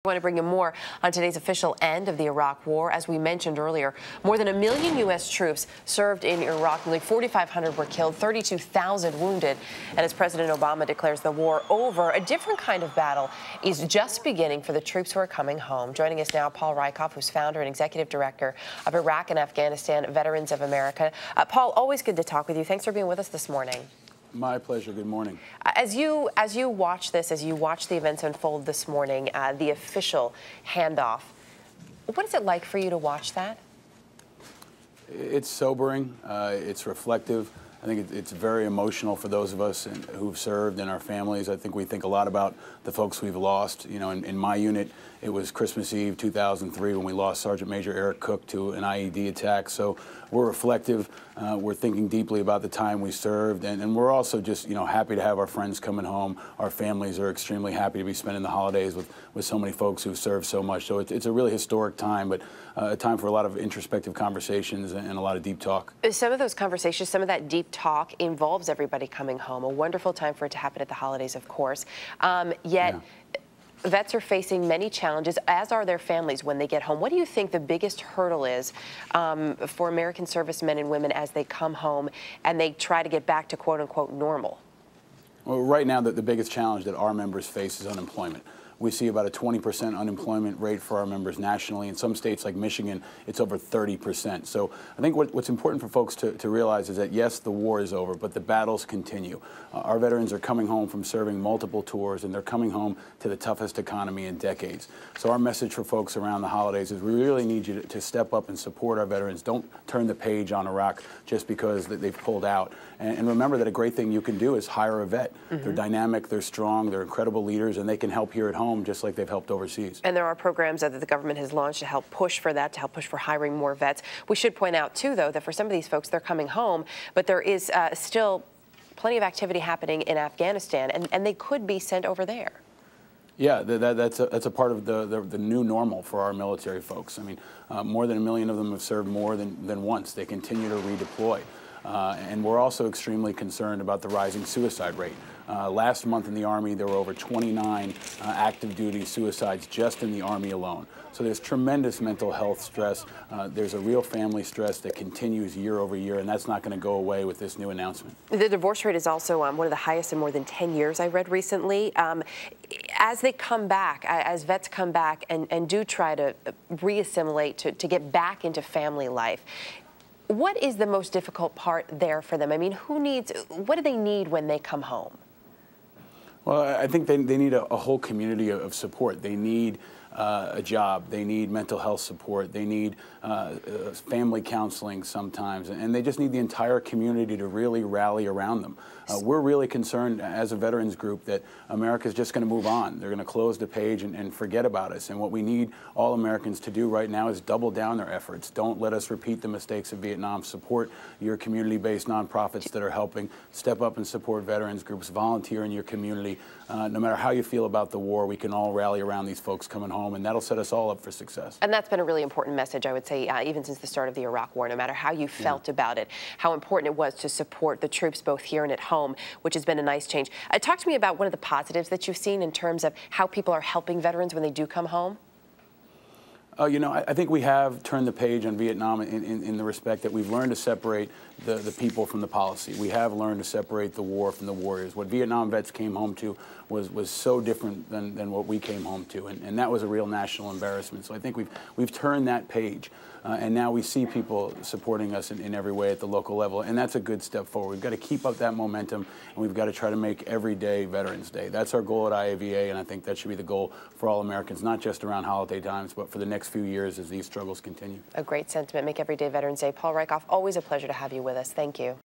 I want to bring you more on today's official end of the Iraq War. As we mentioned earlier, more than 1 million U.S. troops served in Iraq. Nearly 4,500 were killed, 32,000 wounded. And as President Obama declares the war over, a different kind of battle is just beginning for the troops who are coming home. Joining us now, Paul Rieckhoff, who's founder and executive director of Iraq and Afghanistan Veterans of America. Paul, always good to talk with you. Thanks for being with us this morning. My pleasure. Good morning. As you watch this, as you watch the events unfold this morning, the official handoff, what is it like for you to watch that? It's sobering. It's reflective. I think it's very emotional for those of us who've served and our families. I think we think a lot about the folks we've lost. You know, in my unit, it was Christmas Eve 2003 when we lost Sergeant Major Eric Cook to an IED attack. So we're reflective. We're thinking deeply about the time we served, and we're also just, you know, happy to have our friends coming home. Our families are extremely happy to be spending the holidays with so many folks who've served so much. So it's a really historic time, but a time for a lot of introspective conversations and a lot of deep talk. Some of those conversations, some of that deep talk involves everybody coming home. A wonderful time for it to happen at the holidays, of course. Yet, vets are facing many challenges, as are their families when they get home. What do you think the biggest hurdle is for American servicemen and women as they come home and they try to get back to quote-unquote normal? Well, right now, the biggest challenge that our members face is unemployment. We see about a 20% unemployment rate for our members nationally. In some states like Michigan, it's over 30%. So I think what's important for folks to realize is that, yes, the war is over, but the battles continue. Our veterans are coming home from serving multiple tours, and they're coming home to the toughest economy in decades. So our message for folks around the holidays is we really need you to step up and support our veterans. Don't turn the page on Iraq just because they've pulled out. And remember that a great thing you can do is hire a vet. They're dynamic, they're strong, they're incredible leaders, and they can help here at home just like they've helped overseas. And there are programs that the government has launched to help push for that, to help push for hiring more vets. We should point out, too, though, that for some of these folks, they're coming home, but there is still plenty of activity happening in Afghanistan, and they could be sent over there. Yeah, that's a part of the new normal for our military folks. I mean, more than 1 million of them have served more than once. They continue to redeploy. And we're also extremely concerned about the rising suicide rate. Last month in the Army, there were over 29 active duty suicides just in the Army alone. So there's tremendous mental health stress. There's a real family stress that continues year over year, and that's not going to go away with this new announcement. The divorce rate is also one of the highest in more than 10 years, I read recently. As they come back, as vets come back and do try to re-assimilate, to get back into family life, what is the most difficult part there for them? I mean, what do they need when they come home? Well, I think they need a whole community of support. They need a job. They need mental health support. They need family counseling sometimes. And they just need the entire community to really rally around them. We're really concerned as a veterans group that America's just going to move on. They're going to close the page and forget about us. And what we need all Americans to do right now is double down their efforts. Don't let us repeat the mistakes of Vietnam. Support your community-based nonprofits that are helping. Step up and support veterans groups. Volunteer in your community. No matter how you feel about the war, we can all rally around these folks coming home, and that'll set us all up for success. And that's been a really important message, I would say, even since the start of the Iraq War, no matter how you felt about it, how important it was to support the troops both here and at home, which has been a nice change. Talk to me about one of the positives that you've seen in terms of how people are helping veterans when they do come home. You know, I think we have turned the page on Vietnam in the respect that we've learned to separate the people from the policy. We have learned to separate the war from the warriors. What Vietnam vets came home to was so different than what we came home to, and that was a real national embarrassment. So I think we've turned that page, and now we see people supporting us in every way at the local level, and that's a good step forward. We've got to keep up that momentum, and we've got to try to make every day Veterans Day. That's our goal at IAVA, and I think that should be the goal for all Americans, not just around holiday times, but for the next few years as these struggles continue. A great sentiment. Make every day Veterans Day. Paul Rieckhoff, always a pleasure to have you with us. Thank you.